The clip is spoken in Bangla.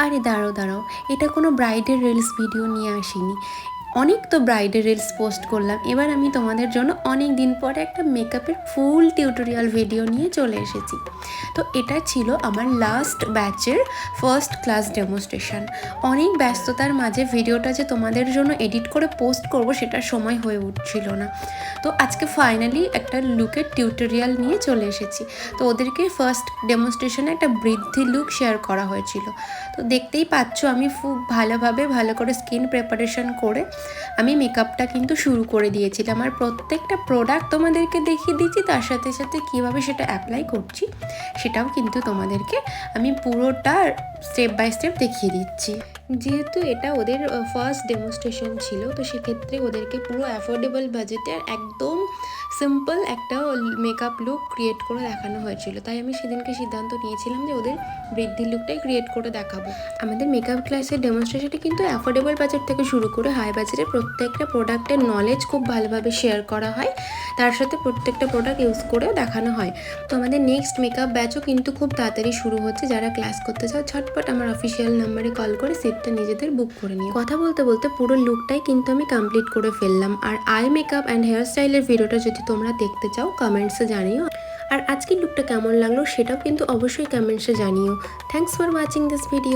আরে দাঁড়াও দাঁড়াও, এটা কোনো ব্রাইডের রিলস ভিডিও নিয়ে আসিনি। অনেক তো ব্রাইডের রিলস পোস্ট করলাম, এবার আমি তোমাদের জন্য অনেক দিন পরে একটা মেকআপের ফুল টিউটোরিয়াল ভিডিও নিয়ে চলে এসেছি। তো এটা ছিল আমার লাস্ট ব্যাচের ফার্স্ট ক্লাস ডেমনস্ট্রেশন। অনেক ব্যস্ততার মাঝে ভিডিওটা যে তোমাদের জন্য এডিট করে পোস্ট করব সেটার সময় হয়ে উঠছিল না। তো আজকে ফাইনালি একটা লুকের টিউটোরিয়াল নিয়ে চলে এসেছি। তো ওদেরকে ফার্স্ট ডেমনস্ট্রেশনে একটা বৃদ্ধি লুক শেয়ার করা হয়েছিল। তো দেখতেই পাচ্ছ আমি খুব ভালো করে স্কিন প্রিপারেশন করে আমি মেকআপটা কিন্তু শুরু করে দিয়েছিলাম। আর প্রত্যেকটা প্রোডাক্ট তোমাদেরকে দেখিয়ে দিচ্ছি, তার সাথে সাথে কীভাবে সেটা অ্যাপ্লাই করছি সেটাও কিন্তু তোমাদেরকে আমি পুরোটা স্টেপ বাই স্টেপ দেখিয়ে দিচ্ছি। যেহেতু এটা ওদের ফার্স্ট ডেমনস্ট্রেশন ছিল, তো সেক্ষেত্রে ওদেরকে পুরো অ্যাফোর্ডেবল বাজেটে একদম সিম্পল একটা মেকআপ লুক ক্রিয়েট করে দেখানো হয়েছিল। তাই আমি সেদিনকে সিদ্ধান্ত নিয়েছিলাম যে ওদের বৃদ্ধি লুকটাই ক্রিয়েট করে দেখাবো। আমাদের মেকআপ ক্লাসের ডেমনস্ট্রেশনটা কিন্তু অ্যাফোর্ডেবল বাজেট থেকে শুরু করে হাই বাজেটে প্রত্যেকটা প্রোডাক্টের নলেজ খুব ভালোভাবে শেয়ার করা হয়, তার সাথে প্রত্যেকটা প্রোডাক্ট ইউজ করেও দেখানো হয়। তো আমাদের নেক্সট মেকআপ ব্যাচও কিন্তু খুব তাড়াতাড়ি শুরু হচ্ছে। যারা ক্লাস করতে চাও ঝটপট আমার অফিসিয়াল নাম্বারে কল করে সিটটা নিজেদের বুক করে নিও। কথা বলতে বলতে পুরো লুকটাই কিন্তু আমি কমপ্লিট করে ফেললাম। আর আই মেকআপ অ্যান্ড হেয়ার স্টাইলের ভিডিওটা যদি তোমরা দেখতে চাও কমেন্টসে জানিও। আর আজকের লুকটা কেমন লাগলো সেটাও কিন্তু অবশ্যই কমেন্টসে জানিও। Thanks for watching this video.